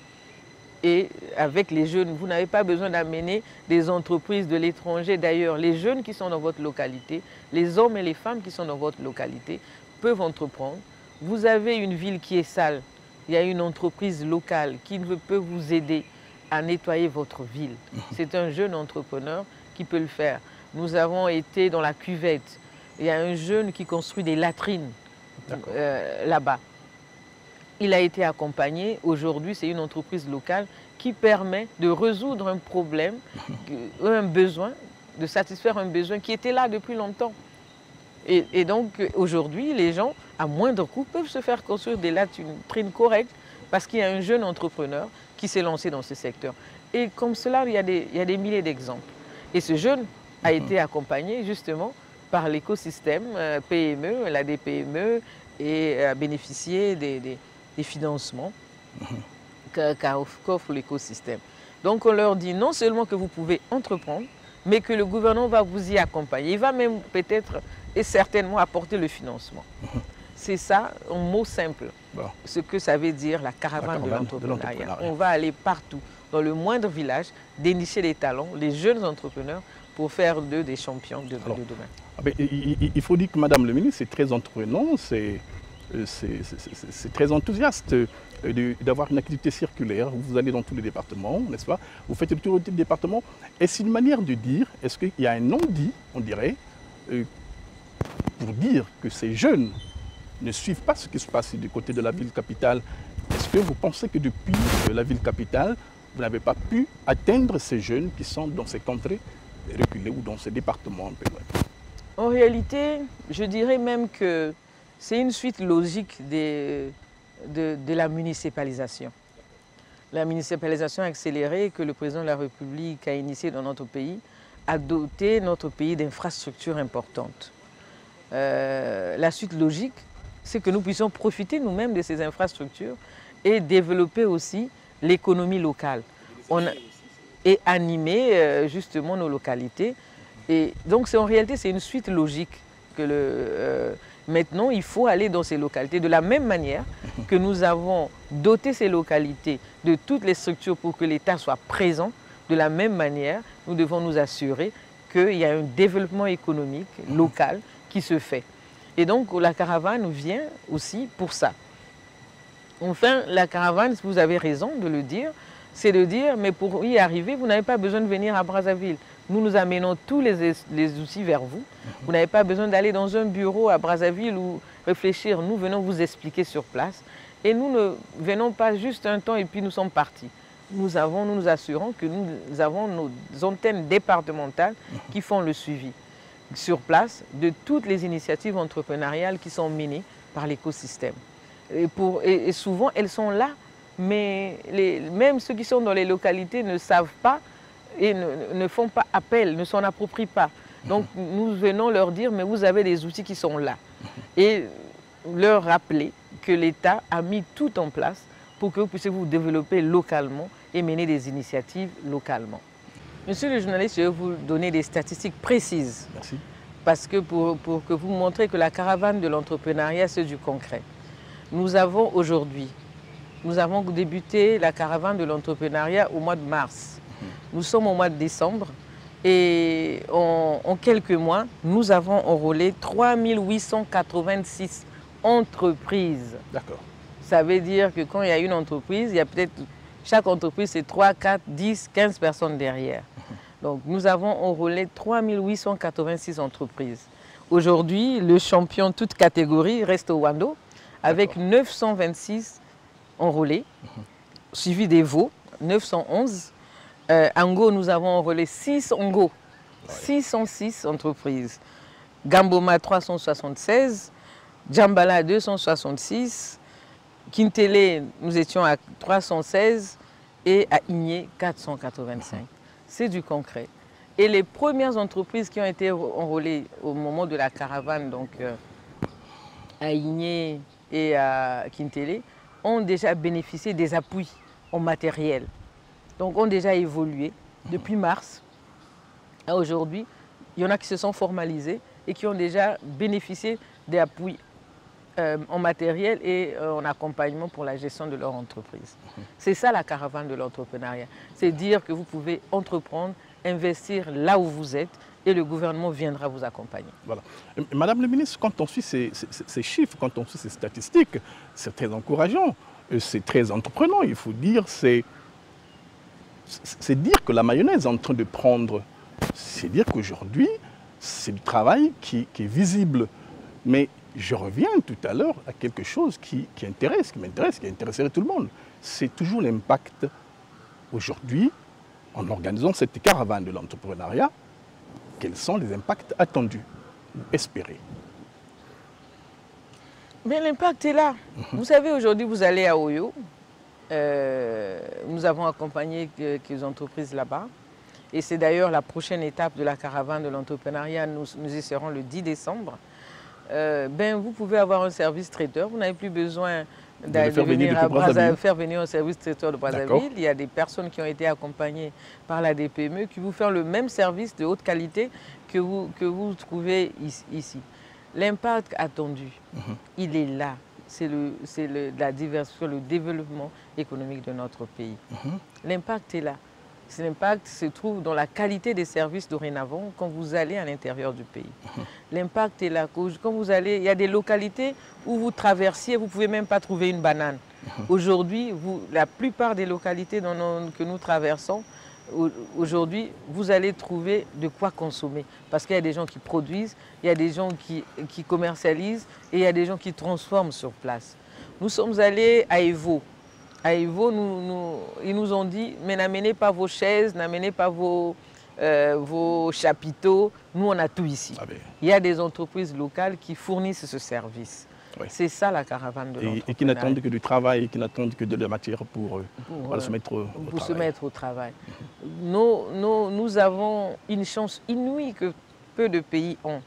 Et avec les jeunes, vous n'avez pas besoin d'amener des entreprises de l'étranger. D'ailleurs, les jeunes qui sont dans votre localité, les hommes et les femmes qui sont dans votre localité peuvent entreprendre. Vous avez une ville qui est sale, il y a une entreprise locale qui peut vous aider à nettoyer votre ville. C'est un jeune entrepreneur qui peut le faire. Nous avons été dans la cuvette. Il y a un jeune qui construit des latrines là-bas. Il a été accompagné. Aujourd'hui, c'est une entreprise locale qui permet de résoudre un problème, un besoin, de satisfaire un besoin qui était là depuis longtemps. Et donc, aujourd'hui, les gens, à moindre coût, peuvent se faire construire des latrines correctes parce qu'il y a un jeune entrepreneur qui s'est lancé dans ce secteur. Et comme cela, il y a des milliers d'exemples. Et ce jeune a été accompagné justement par l'écosystème PME, l'ADPME, et a bénéficié des financements qu'offre l'écosystème. Donc on leur dit non seulement que vous pouvez entreprendre, mais que le gouvernement va vous y accompagner. Il va même peut-être et certainement apporter le financement. C'est ça, en mots simples, ce que ça veut dire la caravane de l'entrepreneuriat. On va aller partout, dans le moindre village, dénicher les talents, les jeunes entrepreneurs, pour faire d'eux des champions de demain. Il faut dire que Madame le ministre, c'est très entreprenant, c'est très enthousiaste d'avoir une activité circulaire. Vous allez dans tous les départements, n'est-ce pas? Vous faites le tour des départements. Est-ce une manière de dire, est-ce qu'il y a un non-dit, on dirait, pour dire que ces jeunes ne suivent pas ce qui se passe du côté de la ville capitale? Est-ce que vous pensez que depuis la ville capitale, vous n'avez pas pu atteindre ces jeunes qui sont dans ces contrées reculées ou dans ces départements un peu? En réalité, je dirais même que c'est une suite logique de la municipalisation. La municipalisation accélérée que le président de la République a initiée dans notre pays a doté notre pays d'infrastructures importantes. La suite logique, c'est que nous puissions profiter nous-mêmes de ces infrastructures et développer aussi l'économie locale et animer justement nos localités. Et donc en réalité, c'est une suite logique que maintenant, il faut aller dans ces localités de la même manière que nous avons doté ces localités de toutes les structures pour que l'État soit présent. De la même manière, nous devons nous assurer qu'il y a un développement économique local qui se fait. Et donc, la caravane vient aussi pour ça. Enfin, la caravane, vous avez raison de le dire, c'est de dire, mais pour y arriver, vous n'avez pas besoin de venir à Brazzaville. Nous nous amenons tous les outils vers vous. Vous n'avez pas besoin d'aller dans un bureau à Brazzaville ou réfléchir. Nous venons vous expliquer sur place. Et nous ne venons pas juste un temps et puis nous sommes partis. Nous nous assurons que nous avons nos antennes départementales qui font le suivi sur place de toutes les initiatives entrepreneuriales qui sont menées par l'écosystème. Et souvent, elles sont là, mais même ceux qui sont dans les localités ne savent pas et ne font pas appel, ne s'en approprient pas. Donc nous venons leur dire, mais vous avez des outils qui sont là. Et leur rappeler que l'État a mis tout en place pour que vous puissiez vous développer localement et mener des initiatives localement. Monsieur le journaliste, je vais vous donner des statistiques précises. Merci. Parce que pour que vous montrez que la caravane de l'entrepreneuriat, c'est du concret. Nous avons aujourd'hui, nous avons débuté la caravane de l'entrepreneuriat au mois de mars. Nous sommes au mois de décembre et en quelques mois, nous avons enrôlé 3 886 entreprises. D'accord. Ça veut dire que quand il y a une entreprise, il y a peut-être, chaque entreprise, c'est 3, 4, 10, 15 personnes derrière. Donc nous avons enrôlé 3 886 entreprises. Aujourd'hui, le champion toute catégorie reste au Wando avec 926 enrôlés, suivi des Vaux, 911. Ango, nous avons enrôlé 6 Ango, 606 entreprises. Gamboma, 376. Djambala, 266. Kintele, nous étions à 316. Et à Igné, 485. C'est du concret. Et les premières entreprises qui ont été enrôlées au moment de la caravane, donc à Igné et à Kintele, ont déjà bénéficié des appuis en matériel. Donc ont déjà évolué depuis mars à aujourd'hui. Il y en a qui se sont formalisés et qui ont déjà bénéficié des appuis en matériel et en accompagnement pour la gestion de leur entreprise. C'est ça la caravane de l'entrepreneuriat. C'est dire que vous pouvez entreprendre, investir là où vous êtes et le gouvernement viendra vous accompagner. Voilà. Madame la ministre, quand on suit ces chiffres, quand on suit ces statistiques, c'est très encourageant, c'est très entreprenant, il faut dire, c'est dire que la mayonnaise est en train de prendre, c'est dire qu'aujourd'hui, c'est du travail qui est visible. Mais je reviens tout à l'heure à quelque chose qui m'intéresse, qui intéresserait tout le monde. C'est toujours l'impact aujourd'hui, en organisant cette caravane de l'entrepreneuriat, quels sont les impacts attendus ou espérés? Mais l'impact est là. Vous savez, aujourd'hui, vous allez à Oyo. Nous avons accompagné quelques entreprises là-bas. Et c'est d'ailleurs la prochaine étape de la caravane de l'entrepreneuriat. Nous y serons le 10 décembre. Vous pouvez avoir un service traiteur. Vous n'avez plus besoin de venir à faire venir un service traiteur de Brazzaville. Il y a des personnes qui ont été accompagnées par la DPME qui vous font le même service de haute qualité que vous trouvez ici. L'impact attendu, il est là. C'est la diversification, le développement économique de notre pays. L'impact est là. L'impact se trouve dans la qualité des services dorénavant quand vous allez à l'intérieur du pays. L'impact est là. Quand vous allez, il y a des localités où vous traversiez, vous ne pouvez même pas trouver une banane. Aujourd'hui, la plupart des localités que nous traversons, aujourd'hui, vous allez trouver de quoi consommer. Parce qu'il y a des gens qui produisent, il y a des gens qui commercialisent et il y a des gens qui transforment sur place. Nous sommes allés à Evo. À Evo, ils nous ont dit, mais n'amenez pas vos chaises, n'amenez pas vos chapiteaux. Nous, on a tout ici. Il y a des entreprises locales qui fournissent ce service. Oui. C'est ça la caravane de l'entrepreneuriat. Et qui n'attendent que du travail, qui n'attendent que de la matière pour se mettre au travail. Nous avons une chance inouïe que peu de pays ont.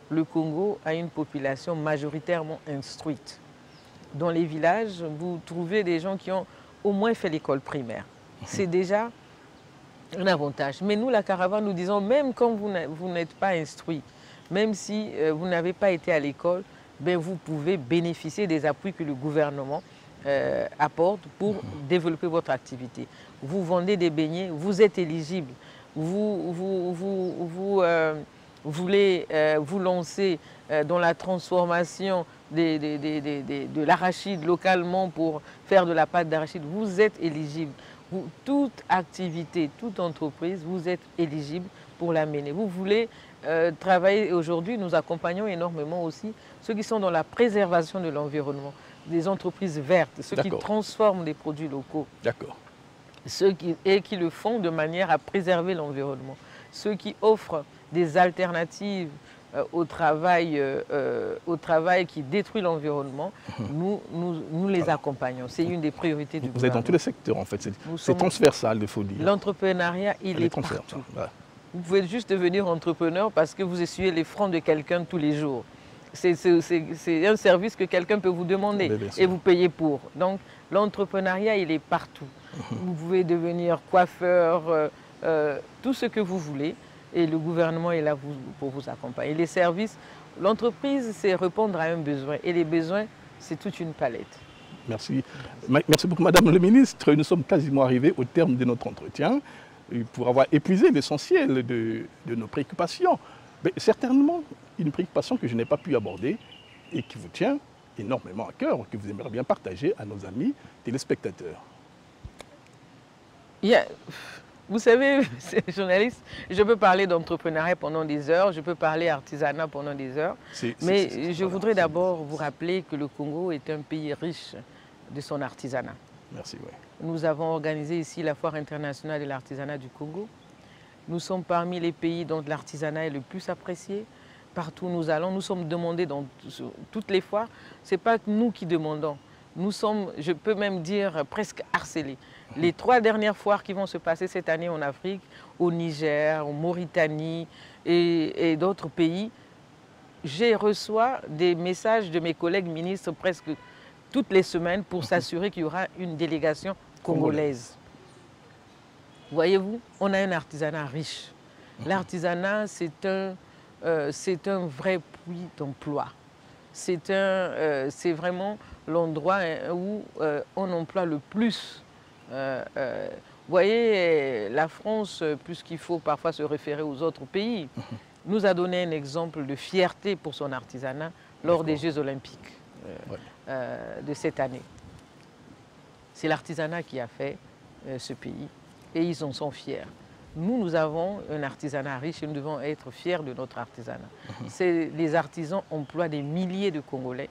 Le Congo a une population majoritairement instruite. Dans les villages, vous trouvez des gens qui ont au moins fait l'école primaire. C'est déjà un avantage. Mais nous, la caravane, nous disons, même quand vous n'êtes pas instruit, même si vous n'avez pas été à l'école, vous pouvez bénéficier des appuis que le gouvernement apporte pour développer votre activité. Vous vendez des beignets, vous êtes éligible. Vous voulez vous lancer dans la transformation de l'arachide localement pour faire de la pâte d'arachide, vous êtes éligible. Toute activité, toute entreprise, vous êtes éligible pour la mener. Vous voulez travailler, aujourd'hui, nous accompagnons énormément aussi ceux qui sont dans la préservation de l'environnement, des entreprises vertes, ceux qui transforment des produits locaux. D'accord. Et qui le font de manière à préserver l'environnement. Ceux qui offrent des alternatives au travail qui détruit l'environnement, nous les accompagnons. C'est une des priorités du gouvernement. Vous êtes dans tous les secteurs en fait, c'est transversal, il faut dire. L'entrepreneuriat, il est partout. Voilà. Vous pouvez juste devenir entrepreneur parce que vous essuyez les fronts de quelqu'un tous les jours. C'est un service que quelqu'un peut vous demander et vous payez pour. Donc l'entrepreneuriat, il est partout. Vous pouvez devenir coiffeur, tout ce que vous voulez. Et le gouvernement est là pour vous accompagner. Les services, l'entreprise, c'est répondre à un besoin. Et les besoins, c'est toute une palette. Merci. Merci beaucoup, Madame le Ministre. Nous sommes quasiment arrivés au terme de notre entretien pour avoir épuisé l'essentiel de nos préoccupations. Mais certainement, une préoccupation que je n'ai pas pu aborder et qui vous tient énormément à cœur, que vous aimeriez bien partager à nos amis téléspectateurs. Vous savez, journaliste, je peux parler d'entrepreneuriat pendant des heures, je peux parler artisanat pendant des heures, mais je voudrais d'abord vous rappeler que le Congo est un pays riche de son artisanat. Merci, oui. Nous avons organisé ici la Foire internationale de l'artisanat du Congo. Nous sommes parmi les pays dont l'artisanat est le plus apprécié. Partout où nous allons, nous sommes demandés dans toutes les foires. Ce n'est pas nous qui demandons. Nous sommes, je peux même dire, presque harcelés. Les 3 dernières foires qui vont se passer cette année en Afrique, au Niger, en Mauritanie et d'autres pays, j'ai reçu des messages de mes collègues ministres presque toutes les semaines pour s'assurer qu'il y aura une délégation congolaise. Voyez-vous, on a un artisanat riche. L'artisanat, c'est un vrai puits d'emploi. c'est vraiment l'endroit où on emploie le plus. Vous voyez, la France, puisqu'il faut parfois se référer aux autres pays, nous a donné un exemple de fierté pour son artisanat lors des Jeux olympiques de cette année. C'est l'artisanat qui a fait ce pays et ils en sont fiers. Nous avons un artisanat riche et nous devons être fiers de notre artisanat. Les artisans emploient des milliers de Congolais,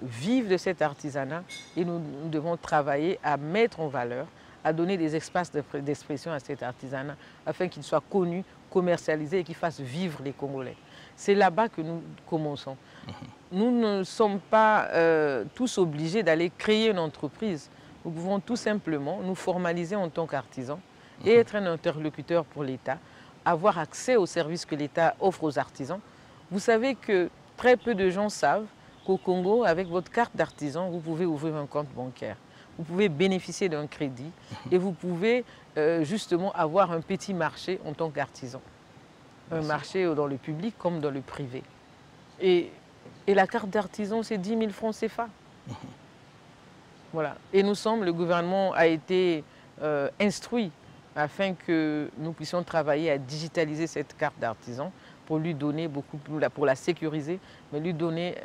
vivent de cet artisanat et nous devons travailler à mettre en valeur, à donner des espaces d'expression à cet artisanat afin qu'il soit connu, commercialisé et qu'il fasse vivre les Congolais. C'est là-bas que nous commençons. Nous ne sommes pas tous obligés d'aller créer une entreprise. Nous pouvons tout simplement nous formaliser en tant qu'artisans et être un interlocuteur pour l'État, avoir accès aux services que l'État offre aux artisans. Vous savez que très peu de gens savent qu'au Congo, avec votre carte d'artisan, vous pouvez ouvrir un compte bancaire. Vous pouvez bénéficier d'un crédit et vous pouvez justement avoir un petit marché en tant qu'artisan. Un marché dans le public comme dans le privé. Et la carte d'artisan, c'est 10 000 francs CFA. Voilà. Et le gouvernement a été instruit afin que nous puissions travailler à digitaliser cette carte d'artisan pour lui donner pour la sécuriser, mais lui donner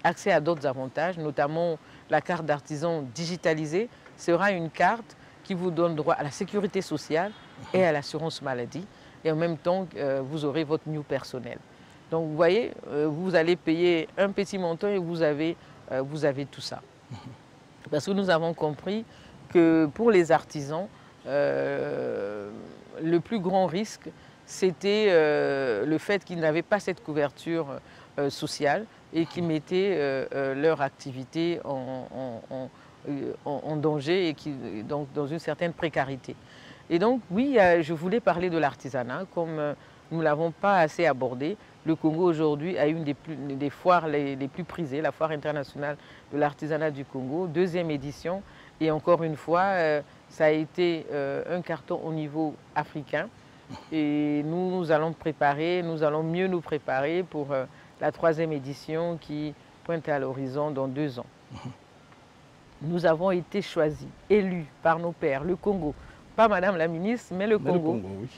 accès à d'autres avantages, notamment la carte d'artisan digitalisée sera une carte qui vous donne droit à la sécurité sociale et à l'assurance maladie. Et en même temps, vous aurez votre NIU personnel. Donc vous voyez, vous allez payer un petit montant et vous avez tout ça. Parce que nous avons compris que pour les artisans, le plus grand risque, c'était le fait qu'ils n'avaient pas cette couverture sociale et qui mettaient leur activité en danger et donc dans une certaine précarité. Et donc, oui, je voulais parler de l'artisanat, comme nous ne l'avons pas assez abordé. Le Congo aujourd'hui a une des foires les plus prisées, la foire internationale de l'artisanat du Congo, 2e édition. Et encore une fois, ça a été un carton au niveau africain. Et nous allons mieux nous préparer pour la 3e édition qui pointe à l'horizon dans 2 ans. Nous avons été choisis, élus par nos pairs, le Congo, pas Madame la ministre, mais le Congo, oui.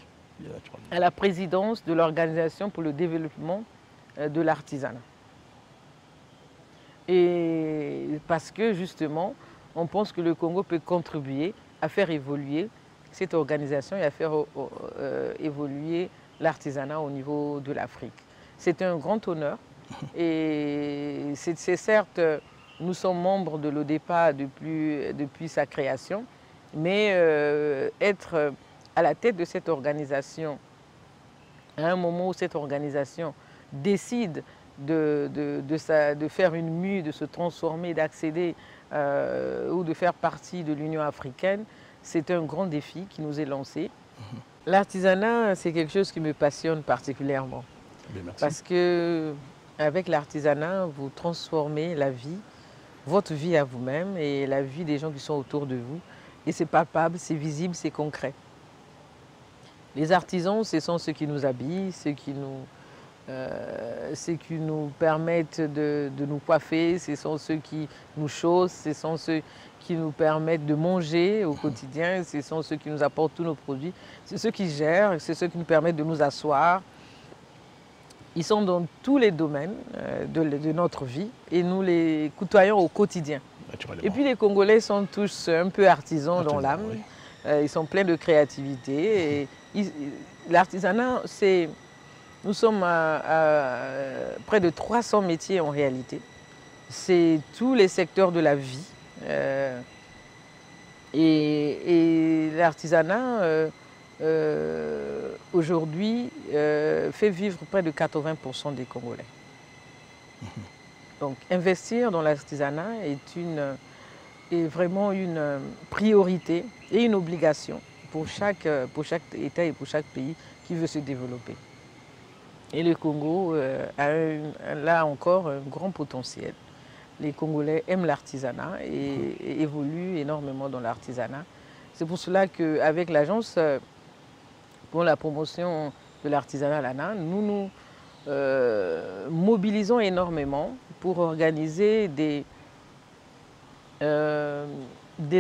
à la présidence de l'Organisation pour le développement de l'artisanat. Et parce que justement, on pense que le Congo peut contribuer à faire évoluer cette organisation et à faire évoluer l'artisanat au niveau de l'Afrique. C'est un grand honneur et c'est certes, nous sommes membres de l'ODEPA depuis sa création, mais être à la tête de cette organisation, à un moment où cette organisation décide de faire une mue, de se transformer, d'accéder ou de faire partie de l'Union africaine, c'est un grand défi qui nous est lancé. L'artisanat, c'est quelque chose qui me passionne particulièrement. Bien, merci. Parce que avec l'artisanat, vous transformez la vie, votre vie à vous-même et la vie des gens qui sont autour de vous. Et c'est palpable, c'est visible, c'est concret. Les artisans, ce sont ceux qui nous habillent, ceux qui nous permettent de nous coiffer, ce sont ceux qui nous chaussent, ce sont ceux qui nous permettent de manger au quotidien, ce sont ceux qui nous apportent tous nos produits, c'est ceux qui gèrent, c'est ceux qui nous permettent de nous asseoir. Ils sont dans tous les domaines de notre vie et nous les côtoyons au quotidien. Et puis les Congolais sont tous un peu artisans dans l'âme, oui. Ils sont pleins de créativité. L'artisanat, nous sommes à près de 300 métiers en réalité. C'est tous les secteurs de la vie. Et l'artisanat, aujourd'hui, fait vivre près de 80% des Congolais. Donc, investir dans l'artisanat est vraiment une priorité et une obligation pour chaque État et pour chaque pays qui veut se développer. Et le Congo a là encore un grand potentiel. Les Congolais aiment l'artisanat et évoluent énormément dans l'artisanat. C'est pour cela qu'avec l'Agence pour la promotion de l'artisanat, l'ANA, nous mobilisons énormément pour organiser des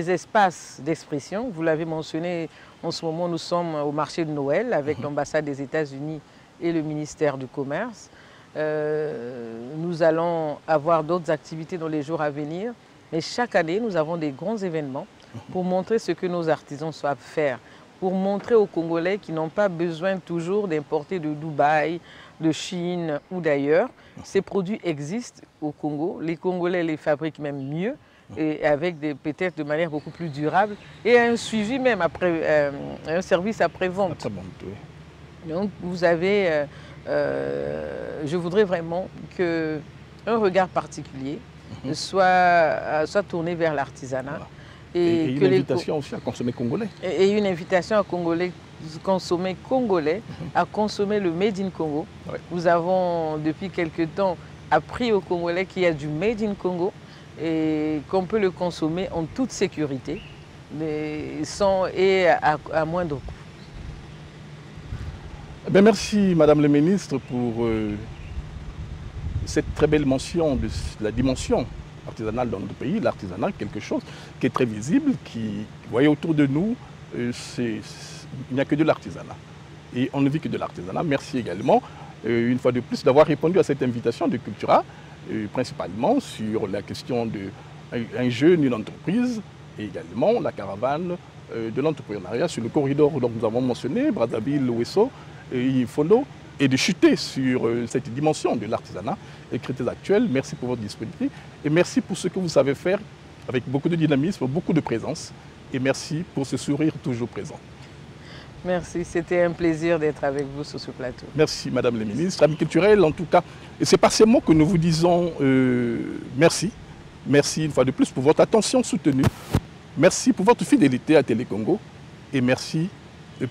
espaces d'expression. Vous l'avez mentionné, en ce moment nous sommes au marché de Noël avec l'ambassade des États-Unis et le ministère du Commerce. Nous allons avoir d'autres activités dans les jours à venir, mais chaque année nous avons des grands événements pour montrer ce que nos artisans savent faire, pour montrer aux Congolais qui n'ont pas besoin toujours d'importer de Dubaï, de Chine ou d'ailleurs. Ces produits existent au Congo, les Congolais les fabriquent même mieux et avec peut-être de manière beaucoup plus durable et un suivi même après, un service après-vente. Oui. Donc vous avez, je voudrais vraiment qu'un regard particulier soit tourné vers l'artisanat. Voilà. Et une invitation aussi à consommer congolais. Et une invitation à consommer congolais, à consommer le Made in Congo. Ouais. Nous avons depuis quelque temps appris aux Congolais qu'il y a du Made in Congo et qu'on peut le consommer en toute sécurité et à moindre coût. Eh bien, merci Madame la Ministre pour cette très belle mention de la dimension artisanale dans notre pays. L'artisanat, quelque chose qui est très visible, qui, vous voyez autour de nous, il n'y a que de l'artisanat. Et on ne vit que de l'artisanat. Merci également, une fois de plus, d'avoir répondu à cette invitation de Cultura, principalement sur la question d'un jeune, une entreprise, et également la caravane de l'entrepreneuriat sur le corridor dont nous avons mentionné, Brazzaville-Ouesso et Fondo, et de chuter sur cette dimension de l'artisanat et critères actuels. Merci pour votre disponibilité et merci pour ce que vous savez faire avec beaucoup de dynamisme, beaucoup de présence et merci pour ce sourire toujours présent. Merci, c'était un plaisir d'être avec vous sur ce plateau. Merci Madame la Ministre. Amis culturels, en tout cas, et c'est par ces mots que nous vous disons merci. Merci une fois de plus pour votre attention soutenue. Merci pour votre fidélité à Télé Congo et merci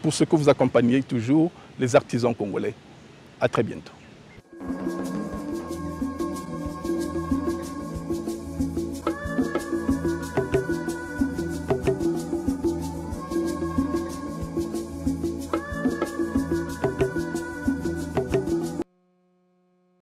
pour ce que vous accompagnez toujours les artisans congolais. À très bientôt.